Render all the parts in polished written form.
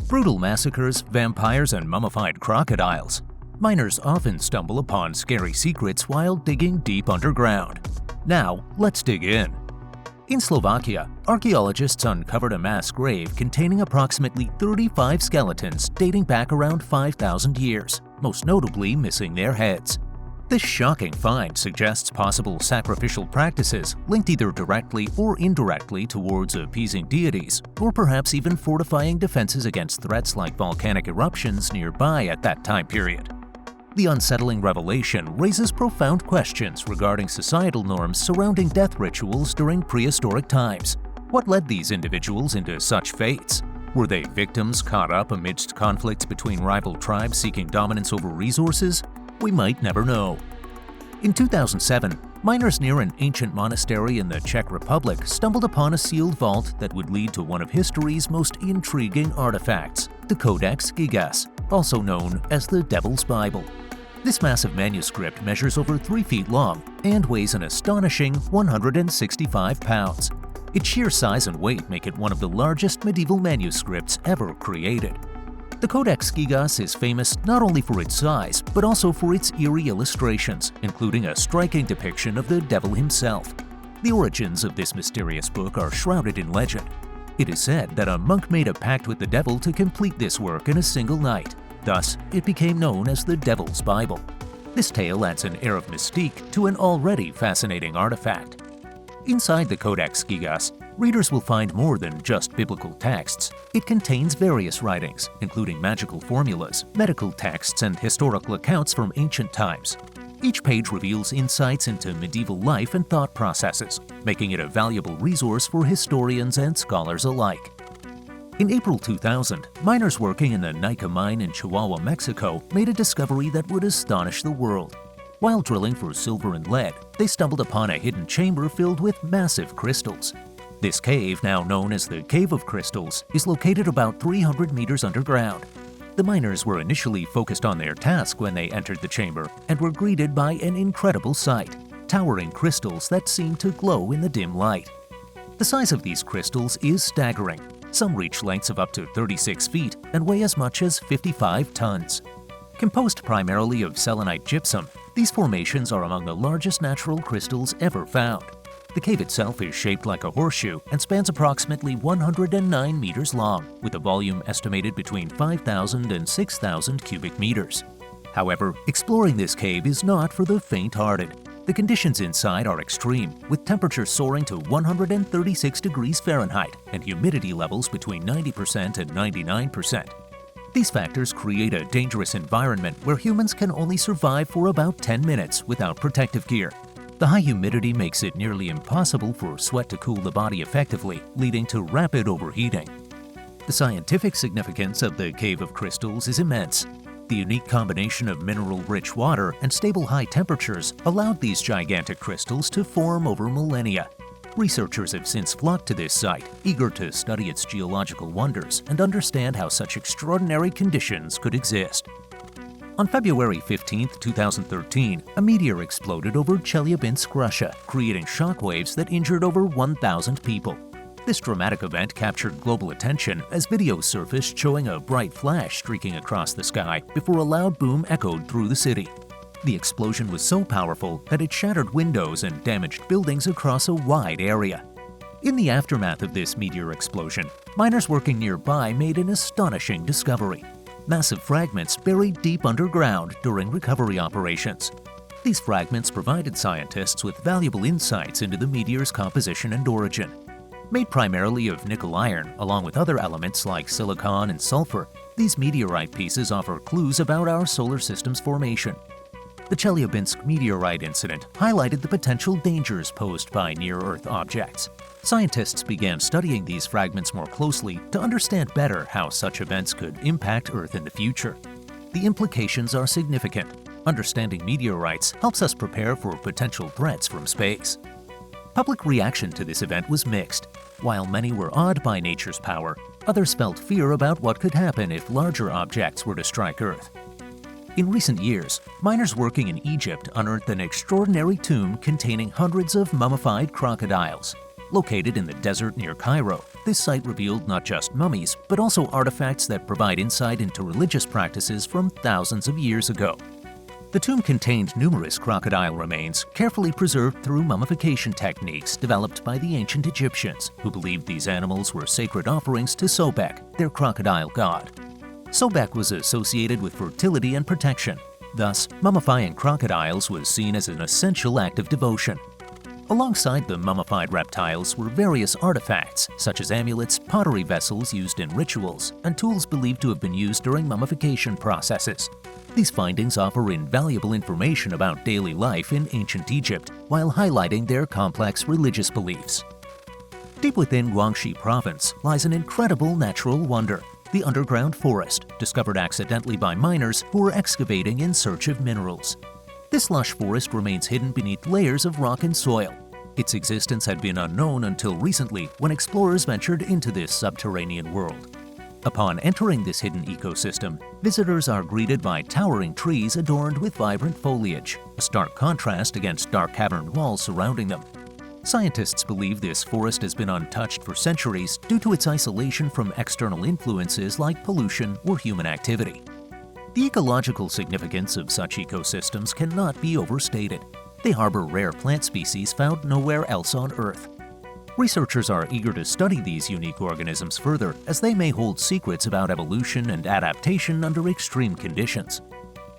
Brutal massacres, vampires, and mummified crocodiles. Miners often stumble upon scary secrets while digging deep underground. Now, let's dig in. In Slovakia, archaeologists uncovered a mass grave containing approximately 35 skeletons dating back around 5,000 years, most notably missing their heads. This shocking find suggests possible sacrificial practices linked either directly or indirectly towards appeasing deities, or perhaps even fortifying defenses against threats like volcanic eruptions nearby at that time period. The unsettling revelation raises profound questions regarding societal norms surrounding death rituals during prehistoric times. What led these individuals into such fates? Were they victims caught up amidst conflicts between rival tribes seeking dominance over resources? We might never know. In 2007, miners near an ancient monastery in the Czech Republic stumbled upon a sealed vault that would lead to one of history's most intriguing artifacts, the Codex Gigas, also known as the Devil's Bible. This massive manuscript measures over 3 feet long and weighs an astonishing 165 pounds. Its sheer size and weight make it one of the largest medieval manuscripts ever created. The Codex Gigas is famous not only for its size, but also for its eerie illustrations, including a striking depiction of the devil himself. The origins of this mysterious book are shrouded in legend. It is said that a monk made a pact with the devil to complete this work in a single night. Thus, it became known as the Devil's Bible. This tale adds an air of mystique to an already fascinating artifact. Inside the Codex Gigas, readers will find more than just biblical texts. It contains various writings, including magical formulas, medical texts, and historical accounts from ancient times. Each page reveals insights into medieval life and thought processes, making it a valuable resource for historians and scholars alike. In April 2000, miners working in the Nika mine in Chihuahua, Mexico, made a discovery that would astonish the world. While drilling for silver and lead, they stumbled upon a hidden chamber filled with massive crystals. This cave, now known as the Cave of Crystals, is located about 300 meters underground. The miners were initially focused on their task when they entered the chamber and were greeted by an incredible sight, towering crystals that seemed to glow in the dim light. The size of these crystals is staggering. Some reach lengths of up to 36 feet and weigh as much as 55 tons. Composed primarily of selenite gypsum, these formations are among the largest natural crystals ever found. The cave itself is shaped like a horseshoe and spans approximately 109 meters long, with a volume estimated between 5,000 and 6,000 cubic meters. However, exploring this cave is not for the faint-hearted. The conditions inside are extreme, with temperatures soaring to 136 degrees Fahrenheit and humidity levels between 90% and 99%. These factors create a dangerous environment where humans can only survive for about 10 minutes without protective gear. The high humidity makes it nearly impossible for sweat to cool the body effectively, leading to rapid overheating. The scientific significance of the Cave of Crystals is immense. The unique combination of mineral-rich water and stable high temperatures allowed these gigantic crystals to form over millennia. Researchers have since flocked to this site, eager to study its geological wonders and understand how such extraordinary conditions could exist. On February 15, 2013, a meteor exploded over Chelyabinsk, Russia, creating shockwaves that injured over 1,000 people. This dramatic event captured global attention as videos surfaced showing a bright flash streaking across the sky before a loud boom echoed through the city. The explosion was so powerful that it shattered windows and damaged buildings across a wide area. In the aftermath of this meteor explosion, miners working nearby made an astonishing discovery: massive fragments buried deep underground during recovery operations. These fragments provided scientists with valuable insights into the meteor's composition and origin. Made primarily of nickel iron, along with other elements like silicon and sulfur, these meteorite pieces offer clues about our solar system's formation. The Chelyabinsk meteorite incident highlighted the potential dangers posed by near-Earth objects. Scientists began studying these fragments more closely to understand better how such events could impact Earth in the future. The implications are significant. Understanding meteorites helps us prepare for potential threats from space. Public reaction to this event was mixed. While many were awed by nature's power, others felt fear about what could happen if larger objects were to strike Earth. In recent years, miners working in Egypt unearthed an extraordinary tomb containing hundreds of mummified crocodiles. Located in the desert near Cairo, this site revealed not just mummies, but also artifacts that provide insight into religious practices from thousands of years ago. The tomb contained numerous crocodile remains, carefully preserved through mummification techniques developed by the ancient Egyptians, who believed these animals were sacred offerings to Sobek, their crocodile god. Sobek was associated with fertility and protection. Thus, mummifying crocodiles was seen as an essential act of devotion. Alongside the mummified reptiles were various artifacts, such as amulets, pottery vessels used in rituals, and tools believed to have been used during mummification processes. These findings offer invaluable information about daily life in ancient Egypt, while highlighting their complex religious beliefs. Deep within Guangxi province lies an incredible natural wonder, the underground forest, discovered accidentally by miners who were excavating in search of minerals. This lush forest remains hidden beneath layers of rock and soil. Its existence had been unknown until recently when explorers ventured into this subterranean world. Upon entering this hidden ecosystem, visitors are greeted by towering trees adorned with vibrant foliage, a stark contrast against dark cavern walls surrounding them. Scientists believe this forest has been untouched for centuries due to its isolation from external influences like pollution or human activity. The ecological significance of such ecosystems cannot be overstated. They harbor rare plant species found nowhere else on Earth. Researchers are eager to study these unique organisms further, as they may hold secrets about evolution and adaptation under extreme conditions.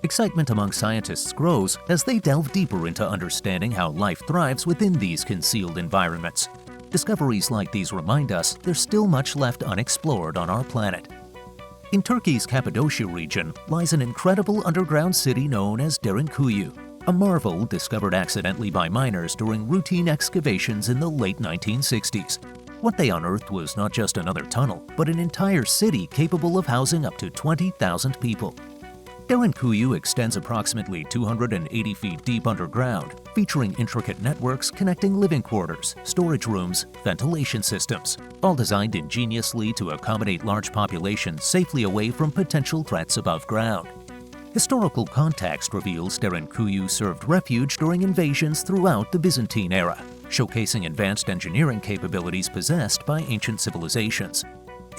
Excitement among scientists grows as they delve deeper into understanding how life thrives within these concealed environments. Discoveries like these remind us there's still much left unexplored on our planet. In Turkey's Cappadocia region lies an incredible underground city known as Derinkuyu, a marvel discovered accidentally by miners during routine excavations in the late 1960s. What they unearthed was not just another tunnel, but an entire city capable of housing up to 20,000 people. Derinkuyu extends approximately 280 feet deep underground, featuring intricate networks connecting living quarters, storage rooms, ventilation systems, all designed ingeniously to accommodate large populations safely away from potential threats above ground. Historical context reveals Derinkuyu served refuge during invasions throughout the Byzantine era, showcasing advanced engineering capabilities possessed by ancient civilizations.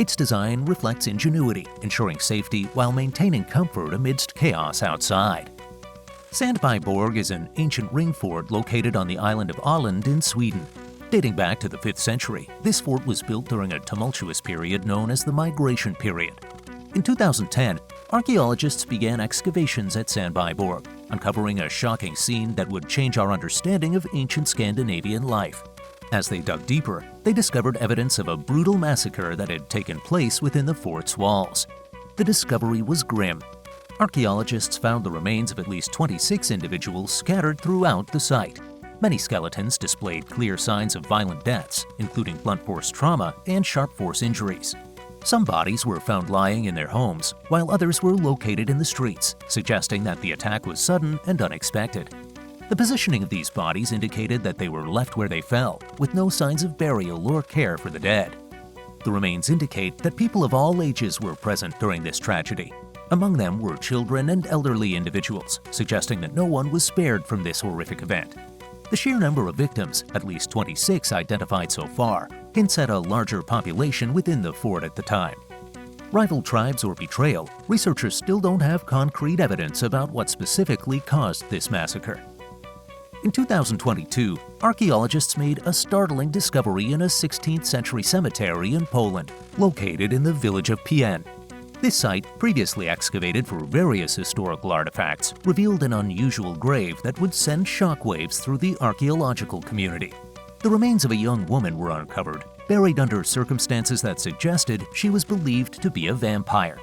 Its design reflects ingenuity, ensuring safety while maintaining comfort amidst chaos outside. Sandbyborg is an ancient ring fort located on the island of Åland in Sweden. Dating back to the 5th century, this fort was built during a tumultuous period known as the Migration Period. In 2010, archaeologists began excavations at Sandbyborg, uncovering a shocking scene that would change our understanding of ancient Scandinavian life. As they dug deeper, they discovered evidence of a brutal massacre that had taken place within the fort's walls. The discovery was grim. Archaeologists found the remains of at least 26 individuals scattered throughout the site. Many skeletons displayed clear signs of violent deaths, including blunt force trauma and sharp force injuries. Some bodies were found lying in their homes, while others were located in the streets, suggesting that the attack was sudden and unexpected. The positioning of these bodies indicated that they were left where they fell, with no signs of burial or care for the dead. The remains indicate that people of all ages were present during this tragedy. Among them were children and elderly individuals, suggesting that no one was spared from this horrific event. The sheer number of victims, at least 26 identified so far, hints at a larger population within the fort at the time. Rival tribes or betrayal, researchers still don't have concrete evidence about what specifically caused this massacre. In 2022, archaeologists made a startling discovery in a 16th century cemetery in Poland, located in the village of Pien. This site, previously excavated for various historical artifacts, revealed an unusual grave that would send shockwaves through the archaeological community. The remains of a young woman were uncovered, buried under circumstances that suggested she was believed to be a vampire.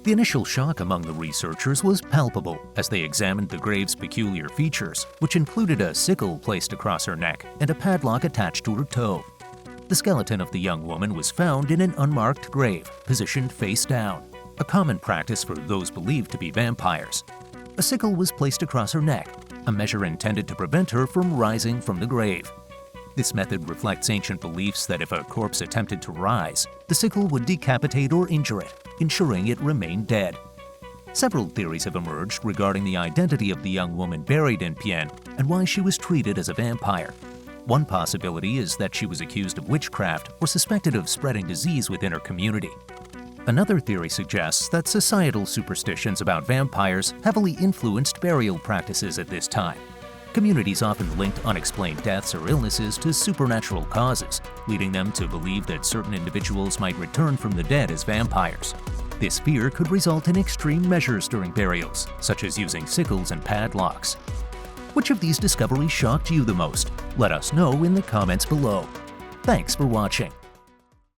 The initial shock among the researchers was palpable as they examined the grave's peculiar features, which included a sickle placed across her neck and a padlock attached to her toe. The skeleton of the young woman was found in an unmarked grave, positioned face down, a common practice for those believed to be vampires. A sickle was placed across her neck, a measure intended to prevent her from rising from the grave. This method reflects ancient beliefs that if a corpse attempted to rise, the sickle would decapitate or injure it, ensuring it remained dead. Several theories have emerged regarding the identity of the young woman buried in Pien and why she was treated as a vampire. One possibility is that she was accused of witchcraft or suspected of spreading disease within her community. Another theory suggests that societal superstitions about vampires heavily influenced burial practices at this time. Communities often linked unexplained deaths or illnesses to supernatural causes, leading them to believe that certain individuals might return from the dead as vampires. This fear could result in extreme measures during burials, such as using sickles and padlocks. Which of these discoveries shocked you the most? Let us know in the comments below. Thanks for watching.